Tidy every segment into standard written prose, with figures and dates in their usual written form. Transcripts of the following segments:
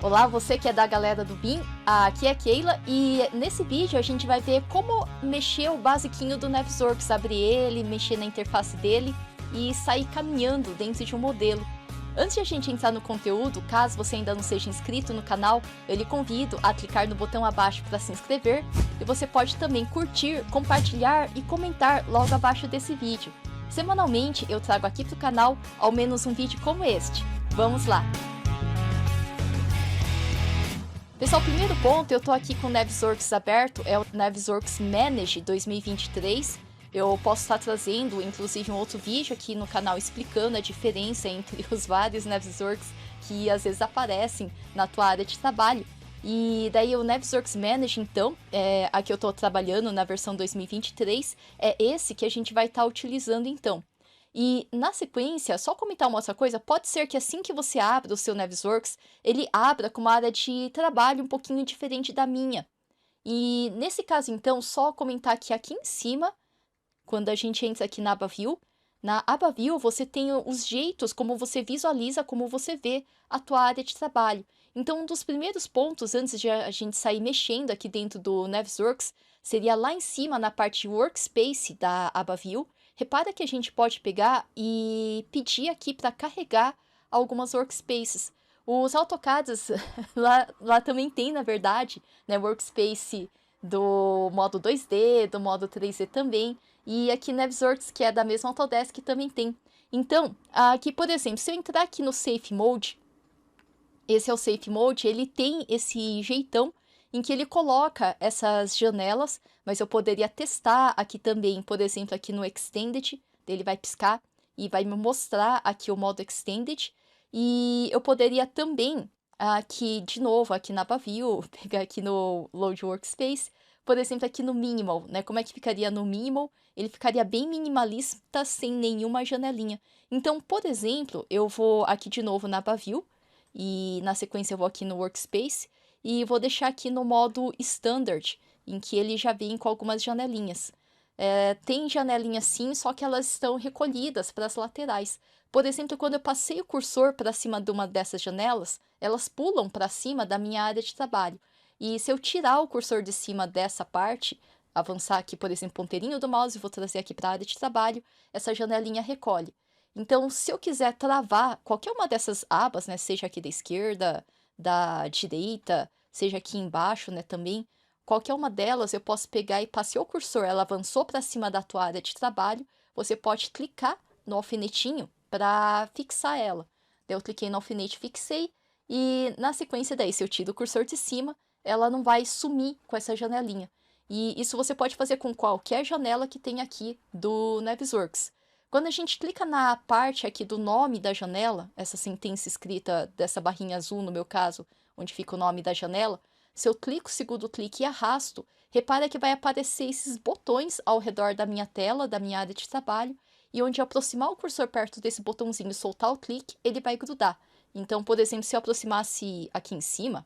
Olá, você que é da galera do BIM, aqui é a Keila e nesse vídeo a gente vai ver como mexer o basiquinho do Navisworks, abrir ele, mexer na interface dele e sair caminhando dentro de um modelo. Antes de a gente entrar no conteúdo, caso você ainda não seja inscrito no canal, eu lhe convido a clicar no botão abaixo para se inscrever e você pode também curtir, compartilhar e comentar logo abaixo desse vídeo. Semanalmente eu trago aqui para o canal ao menos um vídeo como este. Vamos lá! Pessoal, primeiro ponto, eu tô aqui com o Navisworks aberto, é o Navisworks Manage 2023. Eu posso estar trazendo, inclusive, um outro vídeo aqui no canal explicando a diferença entre os vários Navisworks que às vezes aparecem na tua área de trabalho. E daí o Navisworks Manage, então, aqui eu tô trabalhando na versão 2023, é esse que a gente vai estar utilizando então. E na sequência, só comentar uma outra coisa, pode ser que assim que você abra o seu Navisworks, ele abra com uma área de trabalho um pouquinho diferente da minha. E nesse caso então, só comentar que aqui em cima, quando a gente entra aqui na aba View, na aba View você tem os jeitos como você visualiza, como você vê a tua área de trabalho. Então um dos primeiros pontos, antes de a gente sair mexendo aqui dentro do Navisworks, seria lá em cima na parte Workspace da aba View. Repara que a gente pode pegar e pedir aqui para carregar algumas workspaces. Os AutoCADs lá também tem, na verdade, né, workspace do modo 2D, do modo 3D também. E aqui Navisworks, que é da mesma Autodesk, também tem. Então, aqui, por exemplo, se eu entrar aqui no Safe Mode, esse é o Safe Mode, ele tem esse jeitão em que ele coloca essas janelas, mas eu poderia testar aqui também, por exemplo, aqui no Extended, ele vai piscar e vai me mostrar aqui o modo Extended, e eu poderia também, aqui de novo, aqui na aba View, pegar aqui no Load Workspace, por exemplo, aqui no Minimal, né? Como é que ficaria no Minimal? Ele ficaria bem minimalista, sem nenhuma janelinha. Então, por exemplo, eu vou aqui de novo na aba View, e na sequência eu vou aqui no Workspace, e vou deixar aqui no modo Standard, em que ele já vem com algumas janelinhas. Tem janelinhas sim, só que elas estão recolhidas para as laterais. Por exemplo, quando eu passei o cursor para cima de uma dessas janelas, elas pulam para cima da minha área de trabalho. E se eu tirar o cursor de cima dessa parte, avançar aqui, por exemplo, o ponteirinho do mouse e vou trazer aqui para a área de trabalho, essa janelinha recolhe. Então, se eu quiser travar qualquer uma dessas abas, né, seja aqui da esquerda, da direita, seja aqui embaixo, né, também, qualquer uma delas eu posso pegar e passei o cursor, ela avançou para cima da tua área de trabalho, você pode clicar no alfinetinho para fixar ela. Daí eu cliquei no alfinete, fixei, e na sequência daí, se eu tiro o cursor de cima, ela não vai sumir com essa janelinha. E isso você pode fazer com qualquer janela que tem aqui do Navisworks. Quando a gente clica na parte aqui do nome da janela, essa sentença escrita dessa barrinha azul, no meu caso, onde fica o nome da janela, se eu clico o segundo clique e arrasto, repara que vai aparecer esses botões ao redor da minha tela, da minha área de trabalho, e onde eu aproximar o cursor perto desse botãozinho e soltar o clique, ele vai grudar. Então, por exemplo, se eu aproximasse aqui em cima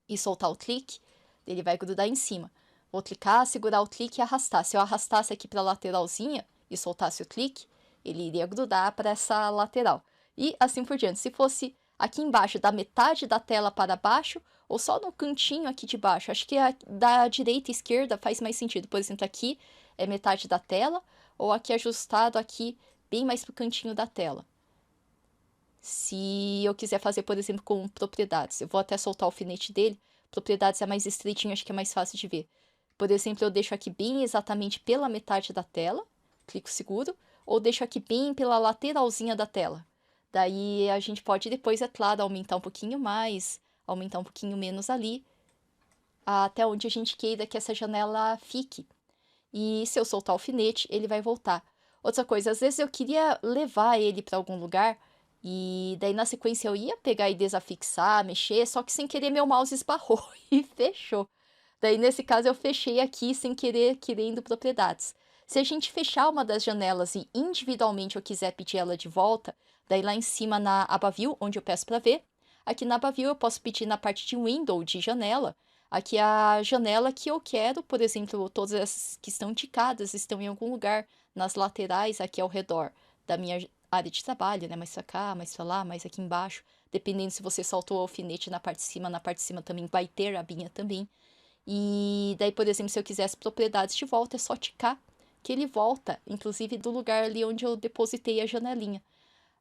e soltar o clique, ele vai grudar em cima. Vou clicar, segurar o clique e arrastar. Se eu arrastasse aqui para a lateralzinha e soltasse o clique, ele iria grudar para essa lateral. E assim por diante. Se fosse aqui embaixo, da metade da tela para baixo, ou só no cantinho aqui de baixo, acho que da direita e esquerda faz mais sentido. Por exemplo, aqui é metade da tela, ou aqui ajustado aqui bem mais para o cantinho da tela. Se eu quiser fazer, por exemplo, com propriedades, eu vou até soltar o alfinete dele. Propriedades é mais estreitinho, acho que é mais fácil de ver. Por exemplo, eu deixo aqui bem exatamente pela metade da tela, clico seguro, ou deixo aqui bem pela lateralzinha da tela. Daí a gente pode depois, é claro, aumentar um pouquinho mais, aumentar um pouquinho menos ali, até onde a gente queira que essa janela fique. E se eu soltar o alfinete, ele vai voltar. Outra coisa, às vezes eu queria levar ele para algum lugar, e daí na sequência eu ia pegar e desafixar, mexer, só que sem querer meu mouse esbarrou e fechou. Daí nesse caso eu fechei aqui sem querer, querendo propriedades. Se a gente fechar uma das janelas e individualmente eu quiser pedir ela de volta, daí lá em cima na aba View, onde eu peço para ver, aqui na aba View eu posso pedir na parte de Window, de janela, aqui a janela que eu quero, por exemplo, todas essas que estão ticadas estão em algum lugar nas laterais aqui ao redor da minha área de trabalho, né? Mais pra cá, mais pra lá, mais aqui embaixo. dependendo se você soltou o alfinete na parte de cima também vai ter a abinha também. E daí, por exemplo, se eu quiser as propriedades de volta, é só ticar, que ele volta, inclusive do lugar ali onde eu depositei a janelinha.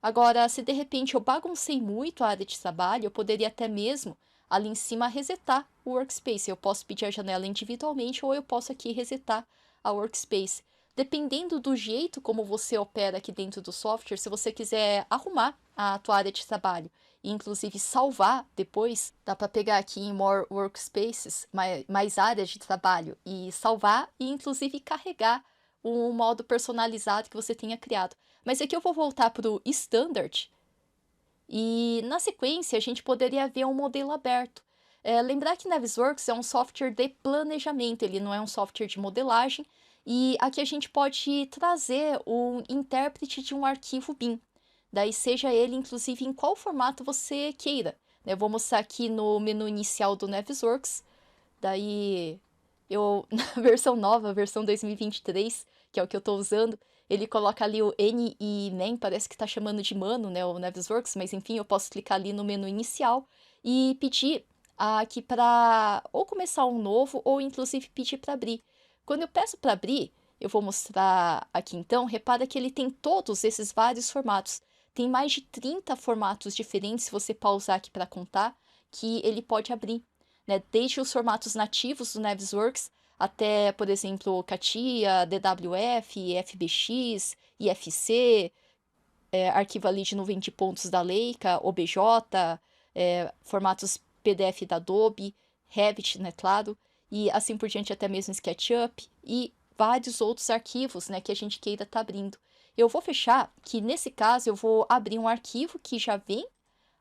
Agora, se de repente eu baguncei muito a área de trabalho, eu poderia até mesmo ali em cima resetar o workspace. Eu posso pedir a janela individualmente ou eu posso aqui resetar a workspace. Dependendo do jeito como você opera aqui dentro do software, se você quiser arrumar a tua área de trabalho e inclusive salvar depois, dá para pegar aqui em More Workspaces, mais áreas de trabalho, e salvar e inclusive carregar um modo personalizado que você tenha criado. Mas aqui eu vou voltar para o Standard e na sequência a gente poderia ver um modelo aberto. Lembrar que Navisworks é um software de planejamento, ele não é um software de modelagem, e aqui a gente pode trazer um intérprete de um arquivo BIM. Daí seja ele inclusive em qual formato você queira. Eu vou mostrar aqui no menu inicial do Navisworks. Daí eu, na versão nova, versão 2023, que é o que eu estou usando, ele coloca ali o N e nem, parece que está chamando de mano, né, o Navisworks, mas enfim, eu posso clicar ali no menu inicial e pedir aqui para ou começar um novo ou inclusive pedir para abrir. Quando eu peço para abrir, eu vou mostrar aqui então, repara que ele tem todos esses vários formatos. Tem mais de 30 formatos diferentes, se você pausar aqui para contar, que ele pode abrir, né? Desde os formatos nativos do Navisworks até, por exemplo, CATIA, DWF, FBX, IFC, arquivo ali de nuvem de pontos da Leica, OBJ, formatos PDF da Adobe, Revit, né, claro, e assim por diante, até mesmo SketchUp e vários outros arquivos, né, que a gente queira estar abrindo. Eu vou fechar que, nesse caso, eu vou abrir um arquivo que já vem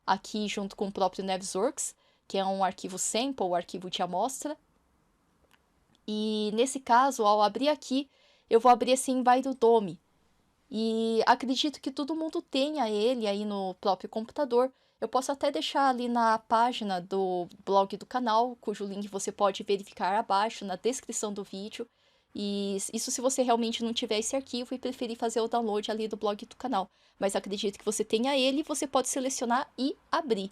aqui junto com o próprio Navisworks, que é um arquivo sample, um arquivo de amostra. E nesse caso, ao abrir aqui, eu vou abrir esse Enviro Dome. E acredito que todo mundo tenha ele aí no próprio computador. Eu posso até deixar ali na página do blog do canal, cujo link você pode verificar abaixo na descrição do vídeo. E isso se você realmente não tiver esse arquivo e preferir fazer o download ali do blog do canal. Mas acredito que você tenha ele e você pode selecionar e abrir.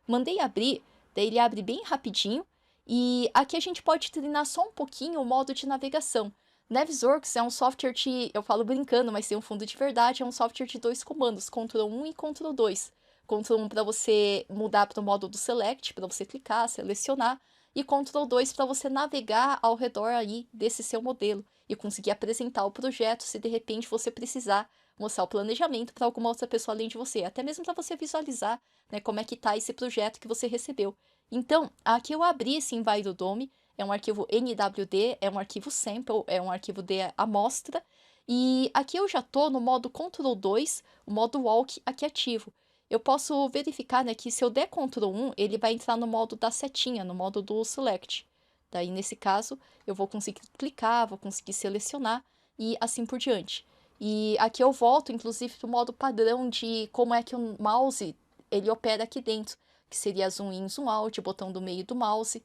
Mandei abrir, daí ele abre bem rapidinho. E aqui a gente pode treinar só um pouquinho o modo de navegação. Navisworks é um software de, eu falo brincando, mas tem um fundo de verdade, é um software de 2 comandos, Ctrl 1 e Ctrl 2. Ctrl 1 para você mudar para o modo do Select, para você clicar, selecionar, e Ctrl 2 para você navegar ao redor aí desse seu modelo e conseguir apresentar o projeto se de repente você precisar mostrar o planejamento para alguma outra pessoa além de você, até mesmo para você visualizar, né, como é que está esse projeto que você recebeu. Então, aqui eu abri esse Enviro Dome, é um arquivo NWD, é um arquivo sample, é um arquivo de amostra, e aqui eu já estou no modo Ctrl 2, o modo Walk aqui ativo. Eu posso verificar, né, que se eu der Ctrl 1, ele vai entrar no modo da setinha, no modo do Select. Daí, nesse caso, eu vou conseguir clicar, vou conseguir selecionar e assim por diante. E aqui eu volto, inclusive, para o modo padrão de como é que o mouse ele opera aqui dentro, que seria zoom in, zoom out, botão do meio do mouse.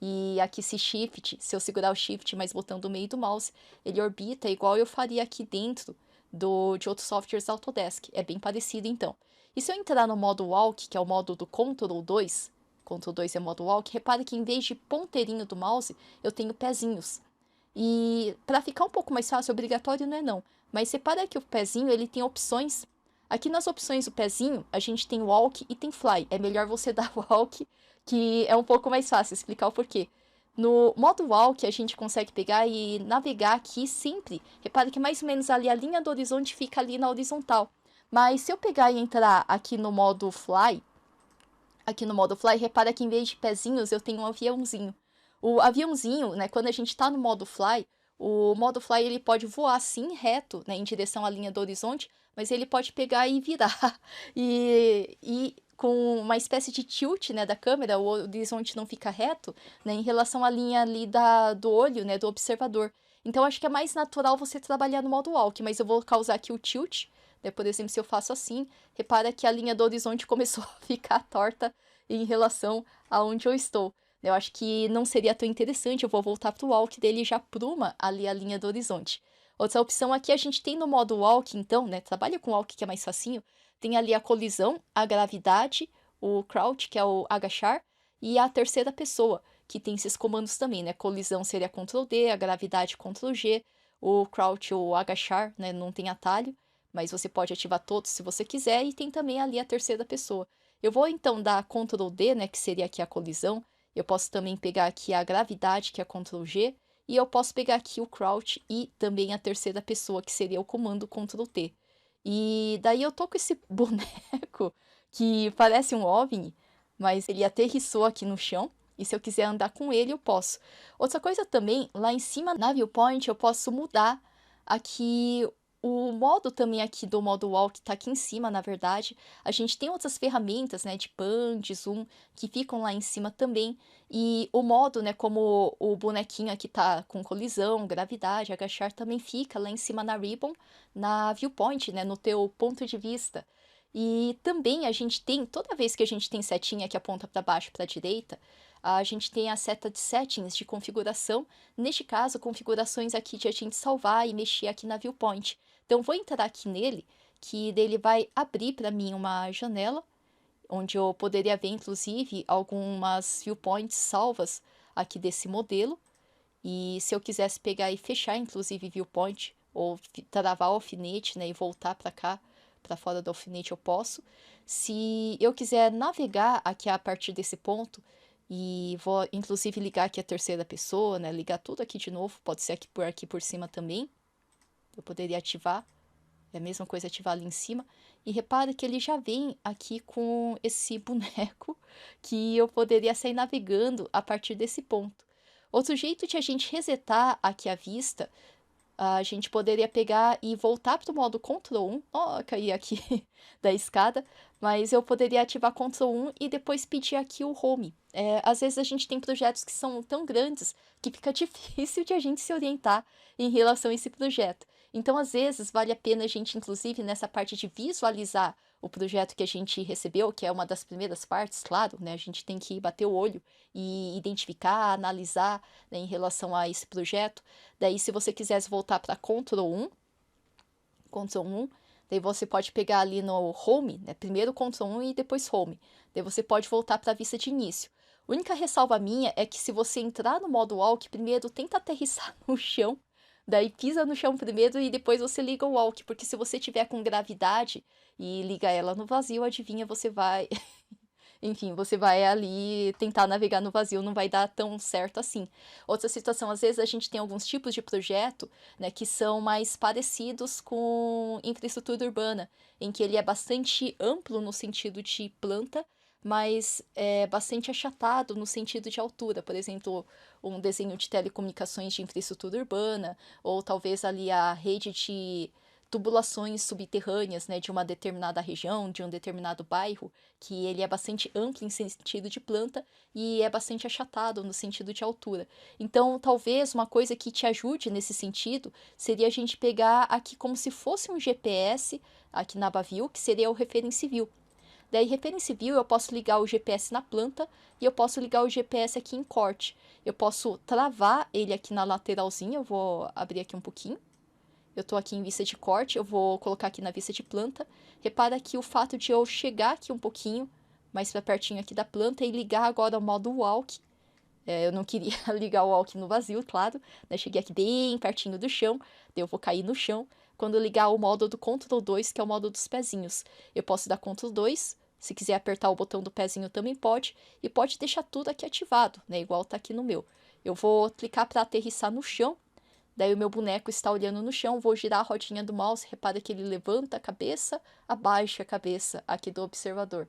E aqui se shift, se eu segurar o shift mais botão do meio do mouse, ele orbita igual eu faria aqui dentro de outros softwares Autodesk. É bem parecido então. E se eu entrar no modo Walk, que é o modo do Ctrl 2, Ctrl 2 é modo Walk, repare que em vez de ponteirinho do mouse, eu tenho pezinhos. E para ficar um pouco mais fácil, obrigatório não é não, mas repara que o pezinho ele tem opções. Aqui nas opções do pezinho, a gente tem Walk e tem Fly. É melhor você dar Walk, que é um pouco mais fácil, explicar o porquê. No modo Walk, a gente consegue pegar e navegar aqui sempre. Repare que mais ou menos ali a linha do horizonte fica ali na horizontal. Mas se eu pegar e entrar aqui no modo Fly, repara que em vez de pezinhos eu tenho um aviãozinho. O aviãozinho, né, quando a gente está no modo Fly, o modo Fly ele pode voar sim reto, né, em direção à linha do horizonte, mas ele pode pegar e virar. E com uma espécie de tilt, né, da câmera, o horizonte não fica reto, né, em relação à linha ali do olho, né, do observador. Então, acho que é mais natural você trabalhar no modo walk, mas eu vou causar aqui o tilt, né, por exemplo, se eu faço assim, repara que a linha do horizonte começou a ficar torta em relação aonde eu estou. Eu acho que não seria tão interessante, eu vou voltar para o walk dele e já pruma ali a linha do horizonte. Outra opção aqui a gente tem no modo walk, então, né, trabalha com walk que é mais facinho, tem ali a colisão, a gravidade, o crouch, que é o agachar, e a terceira pessoa, que tem esses comandos também, né? Colisão seria Ctrl D, a gravidade Ctrl G, o crouch ou agachar, né? Não tem atalho, mas você pode ativar todos se você quiser, e tem também ali a terceira pessoa. Eu vou então dar Ctrl D, né? Que seria aqui a colisão. Eu posso também pegar aqui a gravidade, que é Ctrl G, e eu posso pegar aqui o crouch e também a terceira pessoa, que seria o comando Ctrl T. E daí eu tô com esse boneco que parece um OVNI, mas ele aterrissou aqui no chão. E se eu quiser andar com ele, eu posso. Outra coisa também, lá em cima na viewpoint, eu posso mudar aqui o modo também aqui do modo wall, que tá aqui em cima, na verdade. A gente tem outras ferramentas, né, de pan, de zoom, que ficam lá em cima também. E o modo, né, como o bonequinho aqui tá com colisão, gravidade, agachar, também fica lá em cima na ribbon, na viewpoint, né, no teu ponto de vista. E também a gente tem, toda vez que a gente tem setinha que aponta para baixo, para a direita, a gente tem a seta de settings de configuração. Neste caso, configurações aqui de a gente salvar e mexer aqui na viewpoint. Então, vou entrar aqui nele, que dele vai abrir para mim uma janela, onde eu poderia ver, inclusive, algumas viewpoints salvas aqui desse modelo. E se eu quisesse pegar e fechar, inclusive, viewpoint, ou travar o alfinete, né, e voltar para cá, para fora do alfinete, eu posso. Se eu quiser navegar aqui a partir desse ponto, e vou, inclusive, ligar aqui a terceira pessoa, né, ligar tudo aqui de novo, pode ser aqui por cima também. Eu poderia ativar, é a mesma coisa ativar ali em cima. E repara que ele já vem aqui com esse boneco que eu poderia sair navegando a partir desse ponto. Outro jeito de a gente resetar aqui a vista, a gente poderia pegar e voltar para o modo Ctrl 1. Ó, caí aqui da escada. Mas eu poderia ativar Ctrl 1 e depois pedir aqui o Home. Às vezes a gente tem projetos que são tão grandes que fica difícil de a gente se orientar em relação a esse projeto. Então, às vezes, vale a pena a gente, inclusive, nessa parte de visualizar o projeto que a gente recebeu, que é uma das primeiras partes, claro, né? A gente tem que bater o olho e identificar, analisar, né, em relação a esse projeto. Daí, se você quisesse voltar para Ctrl 1, daí você pode pegar ali no Home, né? Primeiro Ctrl 1 e depois Home. Daí você pode voltar para a vista de início. A única ressalva minha é que se você entrar no modo Walk, primeiro tenta aterrissar no chão, daí pisa no chão primeiro e depois você liga o Walk, porque se você tiver com gravidade e liga ela no vazio, adivinha, você vai... Enfim, você vai ali tentar navegar no vazio, não vai dar tão certo assim. Outra situação, às vezes a gente tem alguns tipos de projeto, né, que são mais parecidos com infraestrutura urbana, em que ele é bastante amplo no sentido de planta, mas é bastante achatado no sentido de altura. Por exemplo, um desenho de telecomunicações de infraestrutura urbana, ou talvez ali a rede de tubulações subterrâneas, né, de uma determinada região, de um determinado bairro, que ele é bastante amplo em sentido de planta e é bastante achatado no sentido de altura. Então, talvez uma coisa que te ajude nesse sentido seria a gente pegar aqui como se fosse um GPS, aqui na aba View, que seria o Reference View. Daí, Reference View, eu posso ligar o GPS na planta e eu posso ligar o GPS aqui em corte. Eu posso travar ele aqui na lateralzinha, eu vou abrir aqui um pouquinho. Eu estou aqui em vista de corte, eu vou colocar aqui na vista de planta. Repara que o fato de eu chegar aqui um pouquinho, mais para pertinho aqui da planta, e ligar agora o modo walk. Eu não queria ligar o walk no vazio, claro, né? Cheguei aqui bem pertinho do chão, daí eu vou cair no chão. Quando eu ligar o modo do Ctrl 2, que é o modo dos pezinhos, eu posso dar Ctrl 2, se quiser apertar o botão do pezinho também pode, e pode deixar tudo aqui ativado, né? Igual tá aqui no meu. Eu vou clicar para aterrissar no chão. Daí o meu boneco está olhando no chão, vou girar a rodinha do mouse, repara que ele levanta a cabeça, abaixa a cabeça aqui do observador.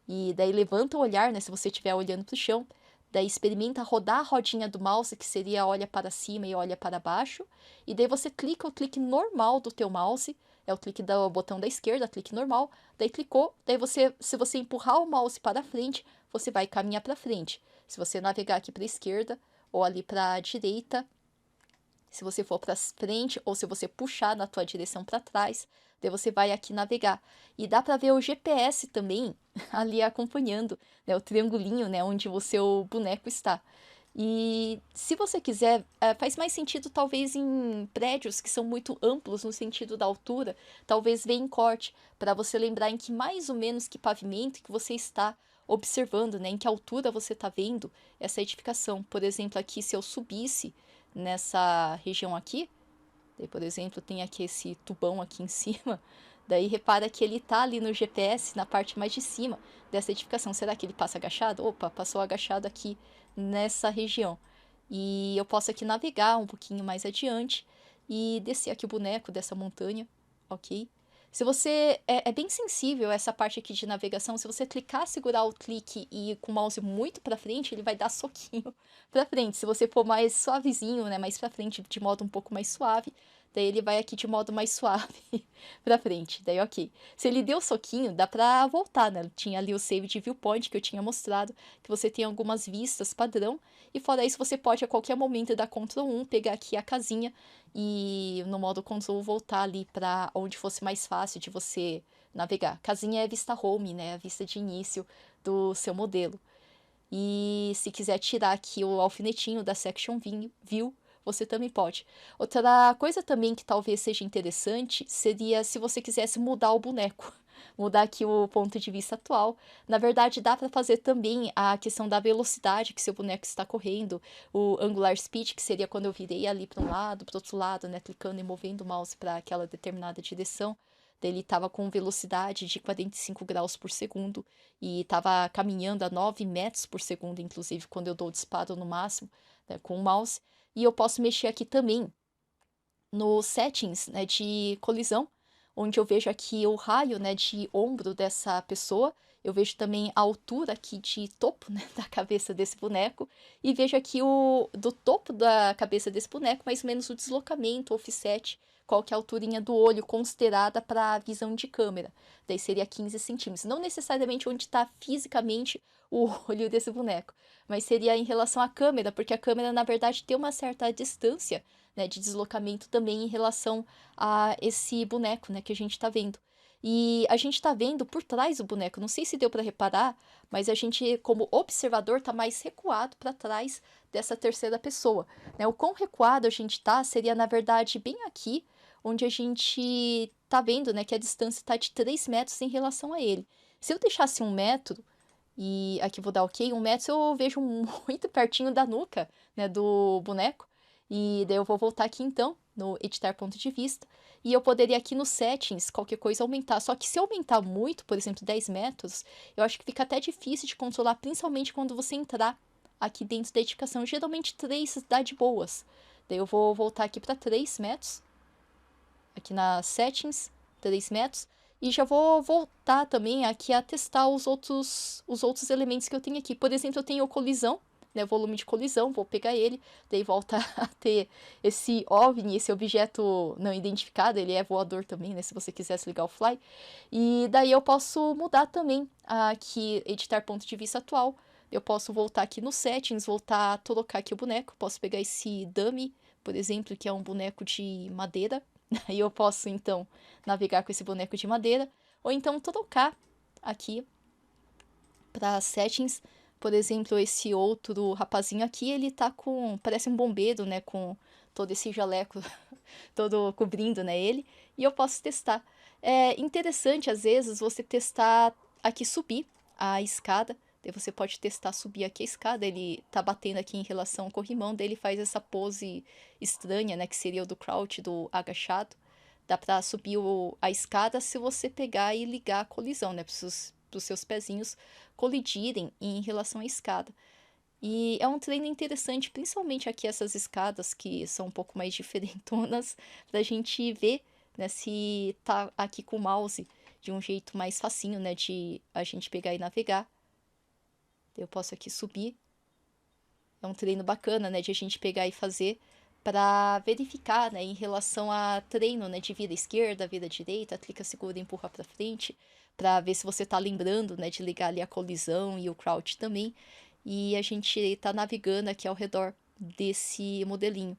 E daí levanta o olhar, né, se você estiver olhando para o chão, daí experimenta rodar a rodinha do mouse, que seria olha para cima e olha para baixo, e daí você clica o clique normal do teu mouse, é o clique do botão da esquerda, clique normal, daí clicou, daí você, se você empurrar o mouse para frente, você vai caminhar para frente. Se você navegar aqui para a esquerda ou ali para a direita, se você for para frente ou se você puxar na tua direção para trás, daí você vai aqui navegar. E dá para ver o GPS também ali acompanhando, né, o triangulinho, né, onde o seu boneco está. E se você quiser, faz mais sentido talvez em prédios que são muito amplos no sentido da altura, talvez ver em corte, para você lembrar em que mais ou menos que pavimento que você está, observando, né, em que altura você está vendo essa edificação. Por exemplo, aqui se eu subisse nessa região aqui, daí, por exemplo, tem aqui esse tubão aqui em cima, daí repara que ele está ali no GPS, na parte mais de cima dessa edificação. Será que ele passa agachado? Opa, passou agachado aqui nessa região. E eu posso aqui navegar um pouquinho mais adiante e descer aqui o boneco dessa montanha, ok? Se você... É bem sensível essa parte aqui de navegação. Se você clicar, segurar o clique e ir com o mouse muito pra frente, ele vai dar soquinho pra frente. Se você for mais suavezinho, né, mais pra frente, de modo um pouco mais suave, daí ele vai aqui de modo mais suave pra frente. Daí, ok. Se ele deu soquinho, dá pra voltar, né? Tinha ali o save de viewpoint que eu tinha mostrado, que você tem algumas vistas padrão. E fora isso, você pode a qualquer momento dar Ctrl 1, pegar aqui a casinha e no modo Ctrl voltar ali para onde fosse mais fácil de você navegar. Casinha é a vista home, né? A vista de início do seu modelo. E se quiser tirar aqui o alfinetinho da Section View, você também pode. Outra coisa também que talvez seja interessante seria se você quisesse mudar o boneco. Mudar aqui o ponto de vista atual. Na verdade, dá para fazer também a questão da velocidade que seu boneco está correndo, o angular speed, que seria quando eu virei ali para um lado, para o outro lado, né, clicando e movendo o mouse para aquela determinada direção. Ele estava com velocidade de 45 graus por segundo e estava caminhando a 9 metros por segundo, inclusive, quando eu dou o disparo no máximo, né, com o mouse. E eu posso mexer aqui também no settings, né, de colisão, onde eu vejo aqui o raio, né, de ombro dessa pessoa. Eu vejo também a altura aqui de topo, né, da cabeça desse boneco. E vejo aqui do topo da cabeça desse boneco, mais ou menos o deslocamento, o offset, qual que é a alturinha do olho considerada para a visão de câmera. Daí seria 15 centímetros. Não necessariamente onde está fisicamente o olho desse boneco, mas seria em relação à câmera, porque a câmera, na verdade, tem uma certa distância, né, de deslocamento também em relação a esse boneco, né, que a gente está vendo. E a gente está vendo por trás do boneco, não sei se deu para reparar, mas a gente, como observador, está mais recuado para trás dessa terceira pessoa, né? O quão recuado a gente está seria, na verdade, bem aqui, onde a gente tá vendo, né, que a distância está de 3 metros em relação a ele. Se eu deixasse 1 metro, e aqui vou dar ok, 1 metro eu vejo muito pertinho da nuca, né, do boneco. E daí eu vou voltar aqui então, no editar ponto de vista, e eu poderia aqui nos settings, qualquer coisa, aumentar. Só que se eu aumentar muito, por exemplo, 10 metros, eu acho que fica até difícil de controlar, principalmente quando você entrar aqui dentro da edificação. Geralmente 3 dá de boas. Daí eu vou voltar aqui para 3 metros, aqui nas settings, 3 metros. E já vou voltar também aqui a testar os outros elementos que eu tenho aqui. Por exemplo, eu tenho colisão, né, volume de colisão, vou pegar ele, daí volta a ter esse OVNI, esse objeto não identificado, ele é voador também, né, se você quisesse ligar o Fly. E daí eu posso mudar também aqui, editar ponto de vista atual. Eu posso voltar aqui nos settings, voltar a trocar aqui o boneco. Posso pegar esse dummy, por exemplo, que é um boneco de madeira. Aí eu posso, então, navegar com esse boneco de madeira. Ou então trocar aqui para settings. Por exemplo, esse outro rapazinho aqui, ele tá com... parece um bombeiro, né? Com todo esse jaleco todo cobrindo, né, ele. E eu posso testar. É interessante, às vezes, você testar aqui subir a escada. Daí você pode testar subir aqui a escada. Ele tá batendo aqui em relação ao corrimão. Daí ele faz essa pose estranha, né? Que seria o do crouch, do agachado. Dá pra subir a escada se você pegar e ligar a colisão, né? Para os seus pezinhos colidirem em relação à escada. E é um treino interessante, principalmente aqui essas escadas que são um pouco mais diferentonas, pra gente ver, né, se tá aqui com o mouse de um jeito mais facinho, né, de a gente pegar e navegar. Eu posso aqui subir. É um treino bacana, né, de a gente pegar e fazer para verificar, né, em relação a treino, né, de vira esquerda, vira direita, clica, segura e empurra para frente, para ver se você tá lembrando, né, de ligar ali a colisão e o crouch também. E a gente tá navegando aqui ao redor desse modelinho.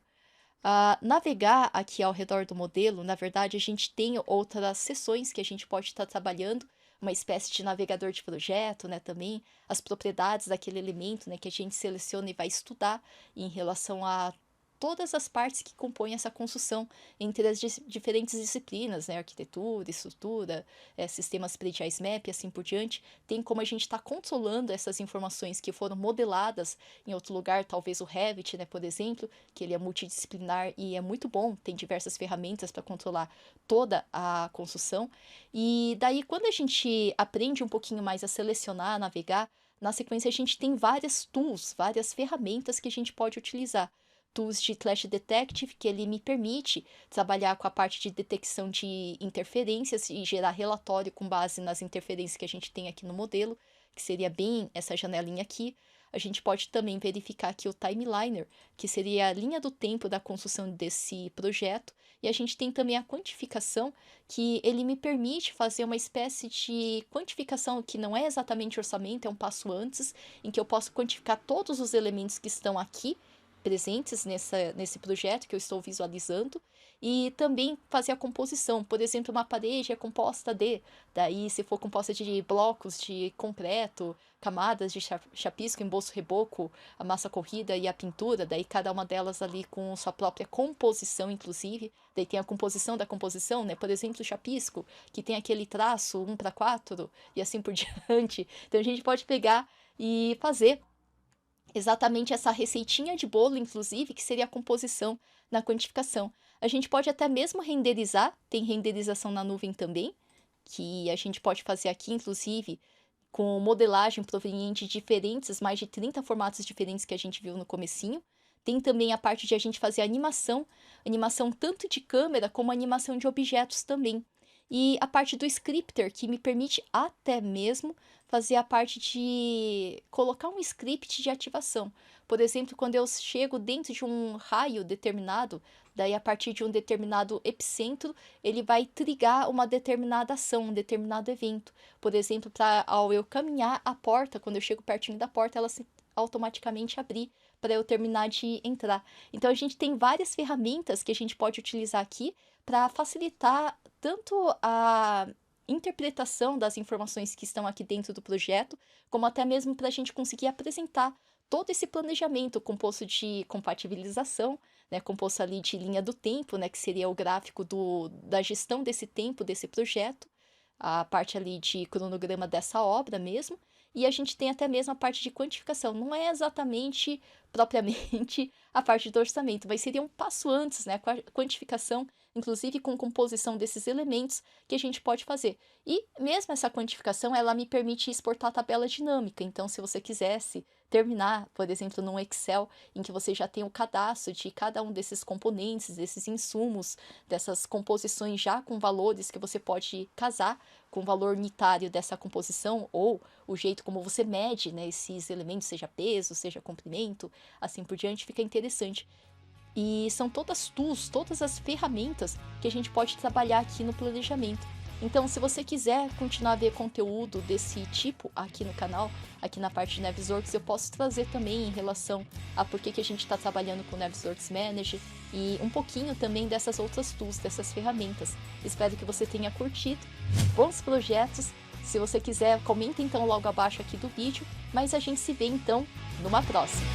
Navegar aqui ao redor do modelo, na verdade, a gente tem outras seções que a gente pode estar trabalhando, uma espécie de navegador de projeto, né, também, as propriedades daquele elemento, né, que a gente seleciona e vai estudar em relação a todas as partes que compõem essa construção entre as diferentes disciplinas, né? Arquitetura, estrutura, sistemas prediais map e assim por diante. Tem como a gente estar controlando essas informações que foram modeladas em outro lugar, talvez o Revit, né, por exemplo, que ele é multidisciplinar e é muito bom, tem diversas ferramentas para controlar toda a construção. E daí, quando a gente aprende um pouquinho mais a selecionar, a navegar, na sequência a gente tem várias tools, várias ferramentas que a gente pode utilizar. Tools de Clash Detective, que ele me permite trabalhar com a parte de detecção de interferências e gerar relatório com base nas interferências que a gente tem aqui no modelo, que seria bem essa janelinha aqui. A gente pode também verificar aqui o Timeliner, que seria a linha do tempo da construção desse projeto. E a gente tem também a quantificação, que ele me permite fazer uma espécie de quantificação que não é exatamente orçamento, é um passo antes, em que eu posso quantificar todos os elementos que estão aqui, presentes nesse projeto que eu estou visualizando, e também fazer a composição. Por exemplo, uma parede é composta de, daí se for composta de blocos de concreto, camadas de chapisco, embolso reboco, a massa corrida e a pintura, daí cada uma delas ali com sua própria composição, inclusive, daí tem a composição da composição, né? Por exemplo, o chapisco, que tem aquele traço 1:4 e assim por diante. Então a gente pode pegar e fazer exatamente essa receitinha de bolo, inclusive, que seria a composição na quantificação. A gente pode até mesmo renderizar, tem renderização na nuvem também, que a gente pode fazer aqui, inclusive, com modelagem proveniente de diferentes, mais de 30 formatos diferentes que a gente viu no comecinho. Tem também a parte de a gente fazer animação tanto de câmera como animação de objetos também. E a parte do scripter, que me permite até mesmo fazer a parte de colocar um script de ativação. Por exemplo, quando eu chego dentro de um raio determinado, daí a partir de um determinado epicentro, ele vai trigar uma determinada ação, um determinado evento. Por exemplo, ao eu caminhar a porta, quando eu chego pertinho da porta, ela se automaticamente abrir para eu terminar de entrar. Então a gente tem várias ferramentas que a gente pode utilizar aqui para facilitar tanto a interpretação das informações que estão aqui dentro do projeto, como até mesmo para a gente conseguir apresentar todo esse planejamento composto de compatibilização, né, composto ali de linha do tempo, né, que seria o gráfico da gestão desse tempo, desse projeto, a parte ali de cronograma dessa obra mesmo, e a gente tem até mesmo a parte de quantificação. Não é exatamente, propriamente, a parte do orçamento, mas seria um passo antes, né? A quantificação, inclusive com composição desses elementos que a gente pode fazer. E mesmo essa quantificação, ela me permite exportar a tabela dinâmica. Então, se você quisesse terminar, por exemplo, num Excel, em que você já tem o cadastro de cada um desses componentes, desses insumos, dessas composições já com valores que você pode casar com o valor unitário dessa composição, ou o jeito como você mede, né, esses elementos, seja peso, seja comprimento, assim por diante, fica interessante. E são todas tools, todas as ferramentas que a gente pode trabalhar aqui no planejamento. Então, se você quiser continuar a ver conteúdo desse tipo aqui no canal, aqui na parte de Navisworks, eu posso trazer também em relação a por que a gente está trabalhando com o Navisworks Manager e um pouquinho também dessas outras tools, dessas ferramentas. Espero que você tenha curtido. Bons projetos! Se você quiser, comenta então logo abaixo aqui do vídeo, mas a gente se vê então numa próxima.